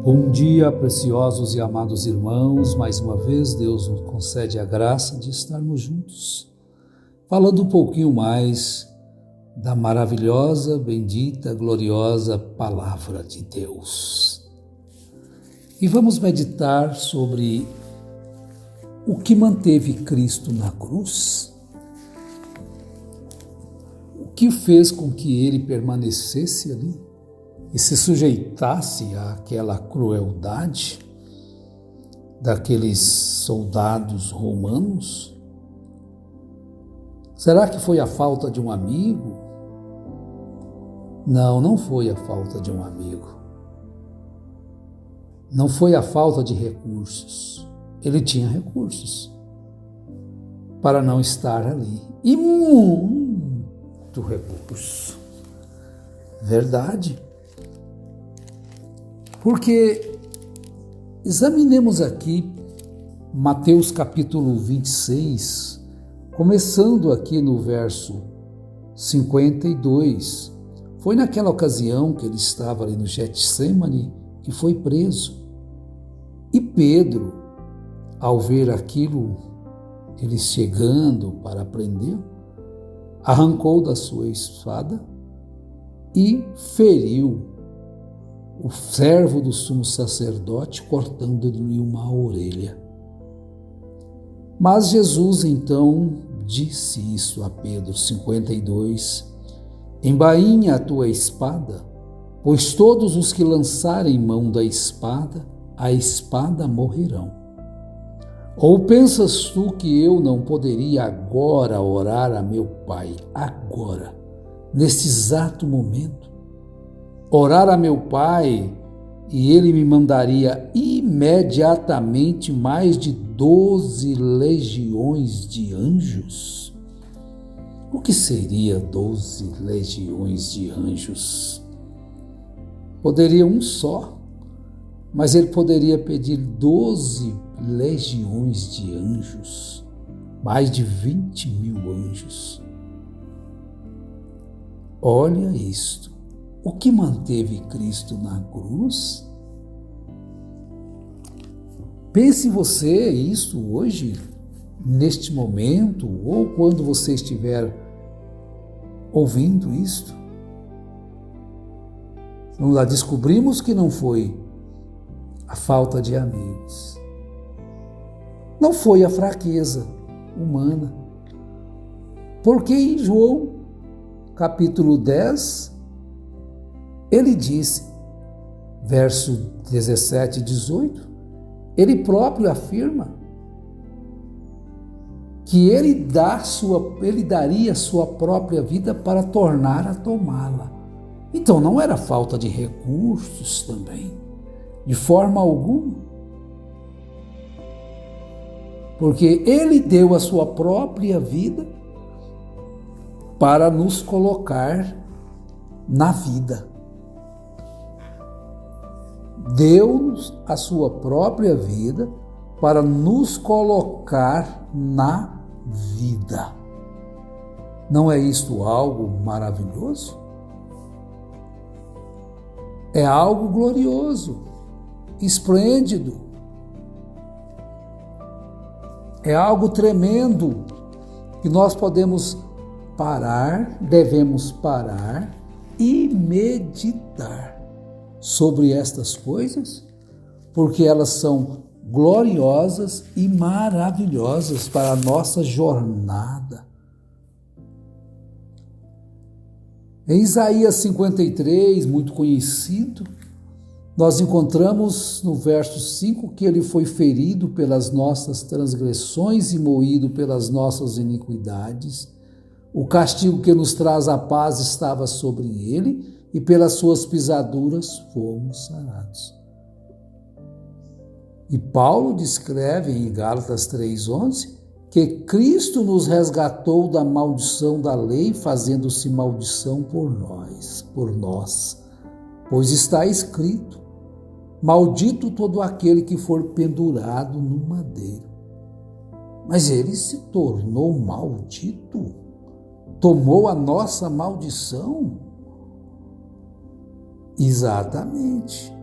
Bom dia, preciosos e amados irmãos. Mais uma vez, Deus nos concede a graça de estarmos juntos, falando um pouquinho mais da maravilhosa, bendita, gloriosa Palavra de Deus. E vamos meditar sobre o que manteve Cristo na cruz, o que fez com que ele permanecesse ali e se sujeitasse àquela crueldade daqueles soldados romanos. Será que foi a falta de um amigo? Não, não foi a falta de um amigo. Não foi a falta de recursos. Ele tinha recursos para não estar ali. E muito recurso. Verdade. Porque examinemos aqui Mateus capítulo 26, começando aqui no verso 52. Foi naquela ocasião que ele estava ali no Getsêmani e foi preso. E Pedro, ao ver aquilo, ele chegando para prender, arrancou da sua espada e feriu o servo do sumo sacerdote, cortando-lhe uma orelha. Mas Jesus então disse isso a Pedro, 52, embainha a tua espada, pois todos os que lançarem mão da espada, a espada morrerão. Ou pensas tu que eu não poderia agora orar a meu Pai, agora, neste exato momento? Orar a meu Pai, e ele me mandaria imediatamente mais de 12 legiões de anjos? O que seria 12 legiões de anjos? Poderia um só, mas ele poderia pedir 12 legiões de anjos, mais de 20.000 anjos. Olha isto. O que manteve Cristo na cruz? Pense você isso hoje, neste momento, ou quando você estiver ouvindo isto. Vamos lá, descobrimos que não foi a falta de amigos, não foi a fraqueza humana, porque em João capítulo 10, ele disse, verso 17 e 18, ele próprio afirma que ele daria sua própria vida para tornar a tomá-la. Então não era falta de recursos também, de forma alguma. Porque ele deu a sua própria vida para nos colocar na vida. Deu-nos a sua própria vida para nos colocar na vida. Não é isto algo maravilhoso? É algo glorioso, esplêndido. É algo tremendo que nós podemos parar, devemos parar e meditar sobre estas coisas, porque elas são gloriosas e maravilhosas para a nossa jornada. Em Isaías 53, muito conhecido, nós encontramos no verso 5 que ele foi ferido pelas nossas transgressões e moído pelas nossas iniquidades. O castigo que nos traz a paz estava sobre ele, e pelas suas pisaduras fomos sarados. E Paulo descreve em Gálatas 3,11 que Cristo nos resgatou da maldição da lei, fazendo-se maldição por nós. Pois está escrito, maldito todo aquele que for pendurado no madeiro. Mas ele se tornou maldito, tomou a nossa maldição. Exatamente.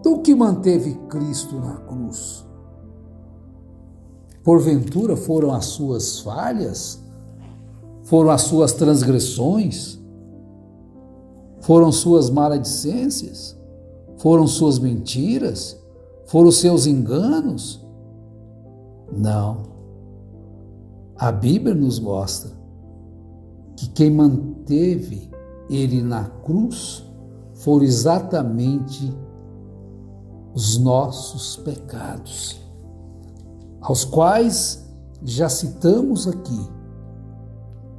Então, o que manteve Cristo na cruz? Porventura foram as suas falhas? Foram as suas transgressões? Foram suas maledicências? Foram suas mentiras? Foram seus enganos? Não. A Bíblia nos mostra que quem manteve ele na cruz foram exatamente os nossos pecados, aos quais já citamos aqui.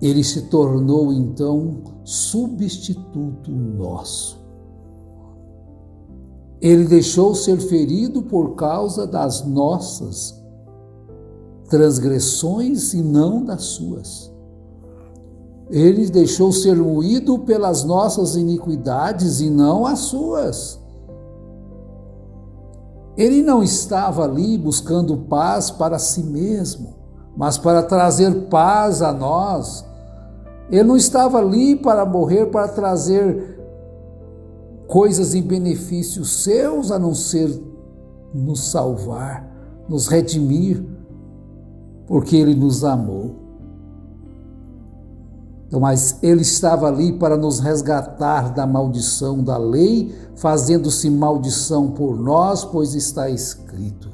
Ele se tornou então substituto nosso. Ele deixou ser ferido por causa das nossas transgressões e não das suas. Ele deixou ser moído pelas nossas iniquidades e não as suas. Ele não estava ali buscando paz para si mesmo, mas para trazer paz a nós. Ele não estava ali para morrer, para trazer coisas em benefícios seus, a não ser nos salvar, nos redimir, porque Ele nos amou. Então, mas Ele estava ali para nos resgatar da maldição da lei, fazendo-se maldição por nós, pois está escrito.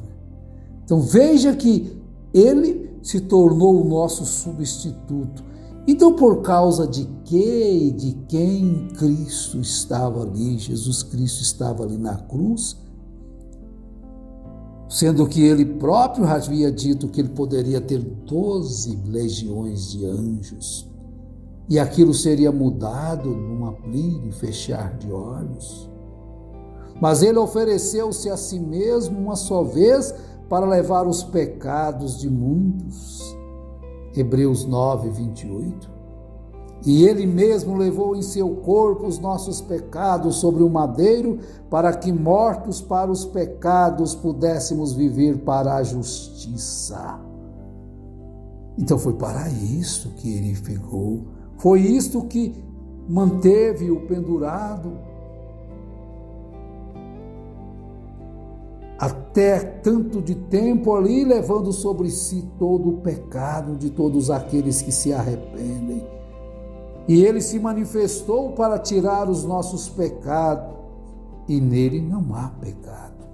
Então veja que Ele se tornou o nosso substituto. Então, por causa de que e de quem Cristo estava ali, Jesus Cristo estava ali na cruz, sendo que Ele próprio havia dito que Ele poderia ter 12 legiões de anjos, e aquilo seria mudado num abrir e fechar de olhos. Mas Ele ofereceu-se a si mesmo uma só vez para levar os pecados de muitos. Hebreus 9, 28. E Ele mesmo levou em seu corpo os nossos pecados sobre o madeiro, para que, mortos para os pecados, pudéssemos viver para a justiça. Então foi para isso que Ele ficou. Foi isto que manteve-o pendurado até tanto de tempo ali, levando sobre si todo o pecado de todos aqueles que se arrependem. E Ele se manifestou para tirar os nossos pecados, e nele não há pecado.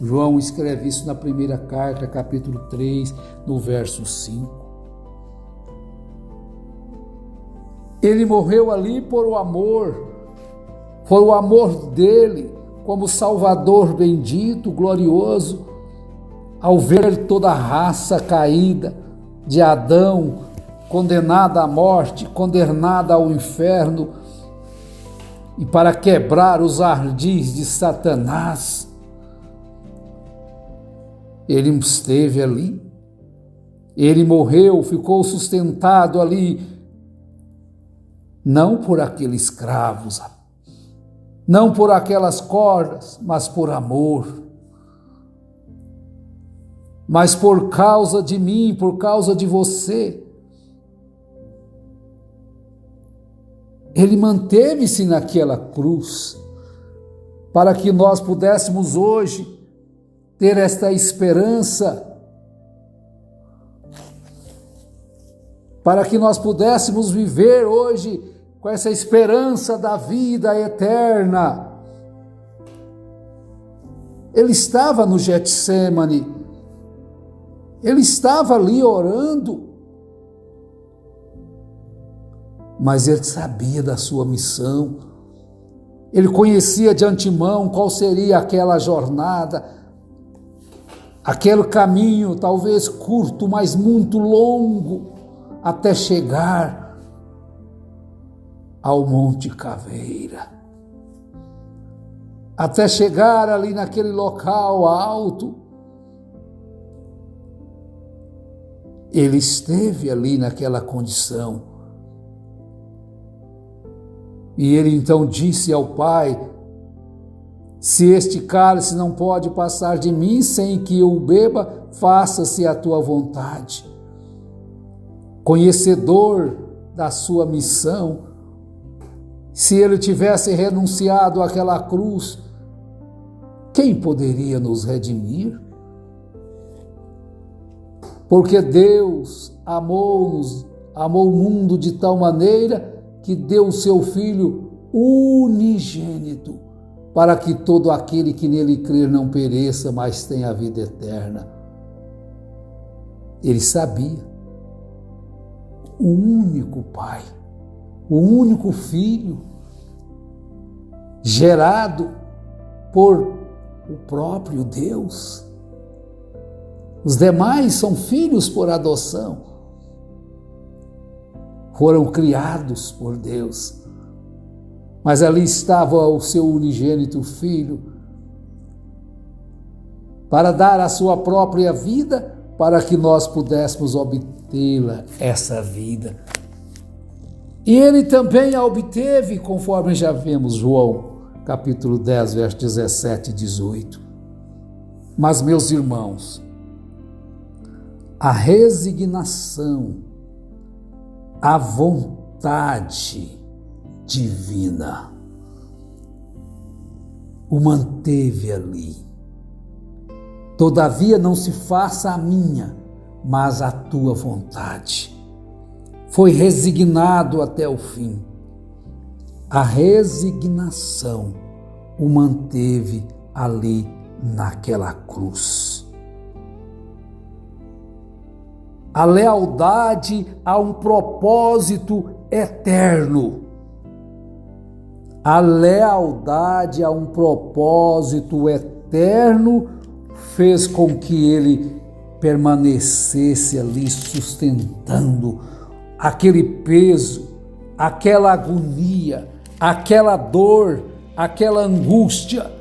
João escreve isso na primeira carta, capítulo 3, no verso 5. Ele morreu ali por o amor, foi o amor dele como Salvador bendito, glorioso, ao ver toda a raça caída de Adão, condenada à morte, condenada ao inferno, e para quebrar os ardis de Satanás, Ele esteve ali, Ele morreu, ficou sustentado ali, não por aqueles escravos, não por aquelas cordas, mas por amor. Mas por causa de mim, por causa de você, Ele manteve-se naquela cruz, para que nós pudéssemos hoje ter esta esperança, para que nós pudéssemos viver hoje com essa esperança da vida eterna. Ele estava no Getsêmani, Ele estava ali orando, mas Ele sabia da sua missão, Ele conhecia de antemão qual seria aquela jornada, aquele caminho talvez curto, mas muito longo, até chegar ao Monte Caveira, até chegar ali naquele local alto. Ele esteve ali naquela condição. E Ele então disse ao Pai: se este cálice não pode passar de mim sem que eu o beba, faça-se a tua vontade. Conhecedor da sua missão, se Ele tivesse renunciado àquela cruz, quem poderia nos redimir? Porque Deus amou o mundo de tal maneira que deu o seu Filho unigênito, para que todo aquele que nele crer não pereça, mas tenha a vida eterna. Ele sabia. O único Pai, o único Filho, gerado por o próprio Deus. Os demais são filhos por adoção. Foram criados por Deus. Mas ali estava o seu unigênito Filho para dar a sua própria vida para que nós pudéssemos obtê-la, essa vida. E ele também a obteve, conforme já vemos João, capítulo 10, versos 17 e 18. Mas, meus irmãos, a resignação, a vontade divina o manteve ali. Todavia não se faça a minha, mas a tua vontade. Foi resignado até o fim. A resignação o manteve ali naquela cruz. A lealdade a um propósito eterno. A lealdade a um propósito eterno fez com que ele permanecesse ali sustentando aquele peso, aquela agonia, aquela dor, aquela angústia.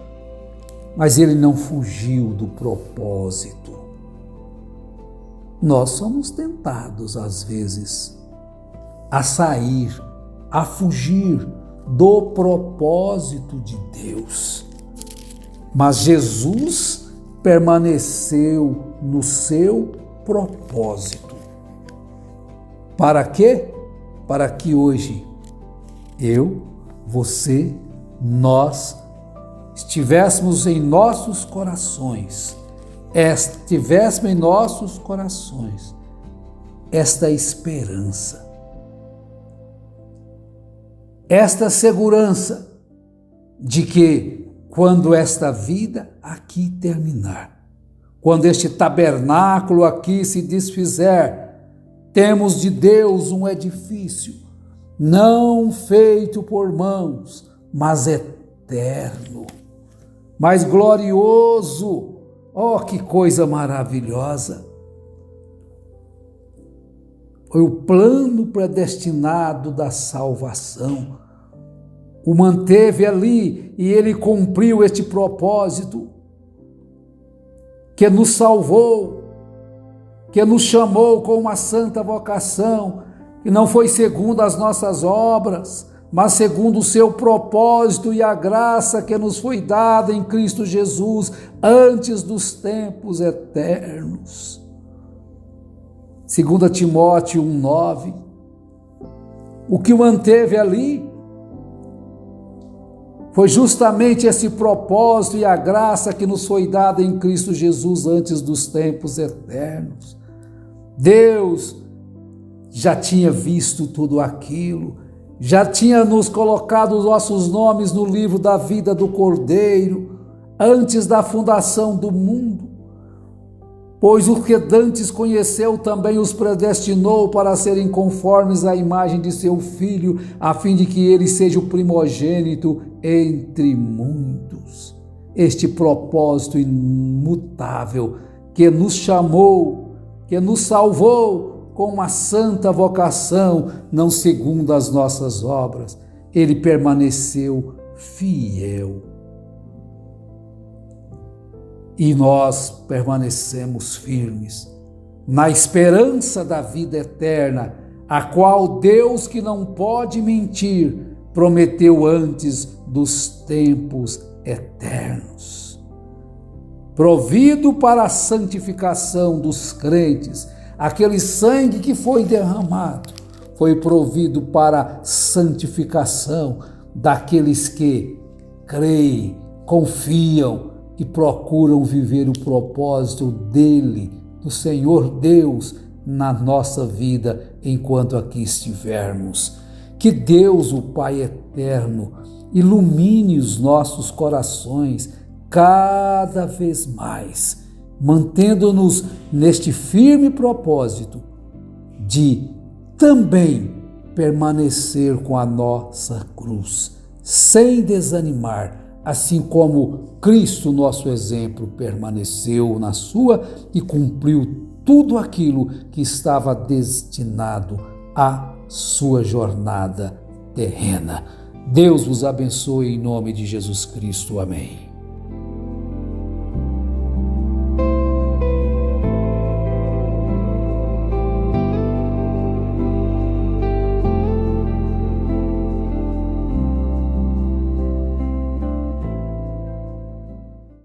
Mas ele não fugiu do propósito. Nós somos tentados, às vezes, a sair, a fugir do propósito de Deus. Mas Jesus permaneceu no seu propósito. Para quê? Para que hoje eu, você, nós estivéssemos em nossos corações, esta esperança, esta segurança de que quando esta vida aqui terminar, quando este tabernáculo aqui se desfizer, temos de Deus um edifício, não feito por mãos, mas eterno, mas glorioso. Oh, que coisa maravilhosa! Foi o plano predestinado da salvação. O manteve ali e ele cumpriu este propósito, que nos salvou, que nos chamou com uma santa vocação, que não foi segundo as nossas obras, mas segundo o seu propósito e a graça que nos foi dada em Cristo Jesus antes dos tempos eternos. 2 Timóteo 1,9. O que o manteve ali foi justamente esse propósito e a graça que nos foi dada em Cristo Jesus antes dos tempos eternos. Deus já tinha visto tudo aquilo, já tinha nos colocado os nossos nomes no livro da vida do Cordeiro, antes da fundação do mundo. Pois o que dantes conheceu também os predestinou para serem conformes à imagem de seu Filho, a fim de que ele seja o primogênito entre muitos. Este propósito imutável que nos chamou, que nos salvou com uma santa vocação, não segundo as nossas obras, ele permaneceu fiel. E nós permanecemos firmes na esperança da vida eterna, a qual Deus, que não pode mentir, prometeu antes dos tempos eternos. Provido para a santificação dos crentes, aquele sangue que foi derramado foi provido para a santificação daqueles que creem, confiam, e procuram viver o propósito dele, do Senhor Deus, na nossa vida enquanto aqui estivermos. Que Deus, o Pai eterno, ilumine os nossos corações cada vez mais, mantendo-nos neste firme propósito de também permanecer com a nossa cruz, sem desanimar, assim como Cristo, nosso exemplo, permaneceu na sua e cumpriu tudo aquilo que estava destinado à sua jornada terrena. Deus vos abençoe em nome de Jesus Cristo. Amém.